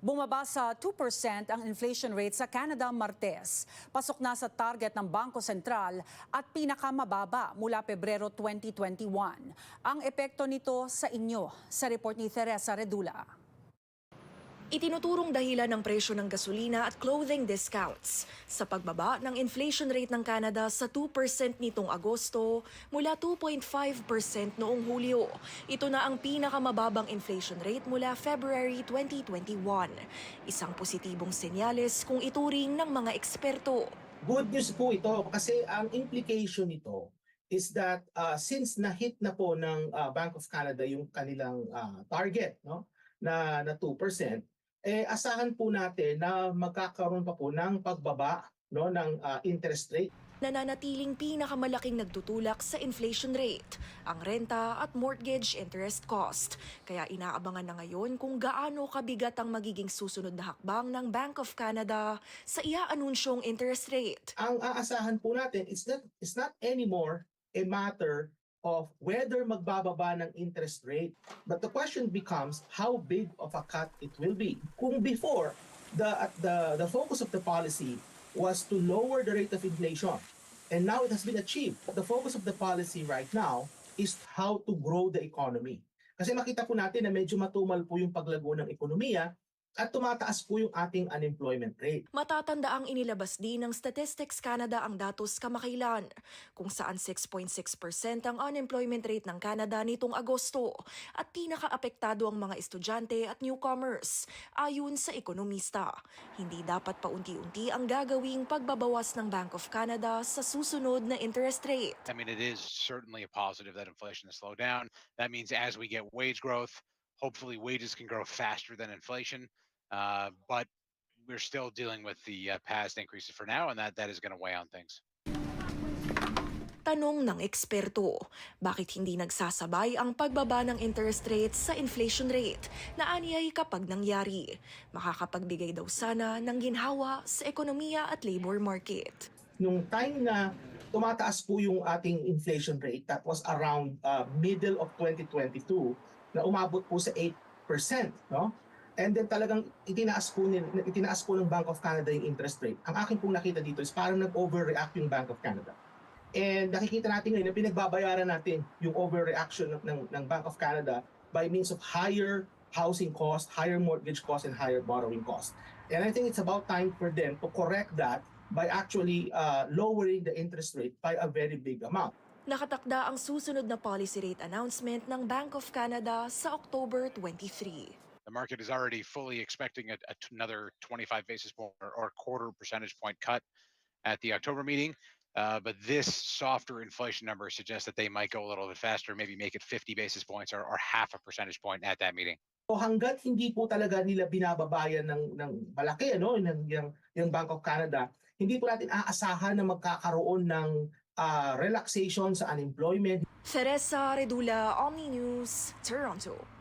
Bumaba sa 2% ang inflation rate sa Canada Martes. Pasok na sa target ng Bangko Sentral at pinakamababa mula Pebrero 2021. Ang epekto nito sa inyo, sa report ni Teresa Redula. Itinuturong dahilan ng presyo ng gasolina at clothing discounts sa pagbaba ng inflation rate ng Canada sa 2% nitong Agosto mula 2.5% noong Hulyo. Ito na ang pinakamababang inflation rate mula February 2021. Isang positibong senyales kung ituring ng mga eksperto. Good news po ito kasi ang implication nito is that since na-hit na po ng Bank of Canada yung kanilang target na 2%, asahan po natin na magkakaroon pa po ng pagbaba ng interest rate. Nananatiling pinakamalaking nagtutulak sa inflation rate, ang renta at mortgage interest cost. Kaya inaabangan na ngayon kung gaano kabigat ang magiging susunod na hakbang ng Bank of Canada sa iaanunsyong interest rate. Ang aasahan po natin is not anymore a matter of whether magbababa ng interest rate. But the question becomes how big of a cut it will be. Kung before, the focus of the policy was to lower the rate of inflation, and now it has been achieved. The focus of the policy right now is how to grow the economy. Kasi makita po natin na medyo matumal po yung paglago ng ekonomiya at tumataas po yung ating unemployment rate. Matatanda ang inilabas din ng Statistics Canada ang datos kamakailan, kung saan 6.6% ang unemployment rate ng Canada nitong Agosto at pinakaapektado ang mga estudyante at newcomers, ayon sa ekonomista. Hindi dapat paunti-unti ang gagawing pagbabawas ng Bank of Canada sa susunod na interest rate. I mean, it is certainly a positive that inflation has slowed down. That means as we get wage growth, hopefully wages can grow faster than inflation. But we're still dealing with the past increases for now, and that is going to weigh on things. Tanong ng eksperto, bakit hindi nagsasabay ang pagbaba ng interest rate sa inflation rate na anyay kapag nangyari? Makakapagbigay daw sana ng ginhawa sa ekonomiya at labor market. Nung time na tumataas po yung ating inflation rate, that was around middle of 2022, na umabot po sa 8%, no? And then talagang itinaas po ng Bank of Canada yung interest rate. Ang akin pong nakita dito is parang nag-overreact yung Bank of Canada. And nakikita natin ngayon na pinagbabayaran natin yung overreaction ng Bank of Canada by means of higher housing cost, higher mortgage cost, and higher borrowing cost. And I think it's about time for them to correct that by actually lowering the interest rate by a very big amount. Nakatakda ang susunod na policy rate announcement ng Bank of Canada sa October 23. The market is already fully expecting another 25 basis point or quarter percentage point cut at the October meeting. But this softer inflation number suggests that they might go a little bit faster, maybe make it 50 basis points or half a percentage point at that meeting. So hanggat hindi po talaga nila binababayan ng malaki yung Bank of Canada, hindi po natin aasahan na magkakaroon ng relaxation sa unemployment. Teresa Redula, Omni News, Toronto.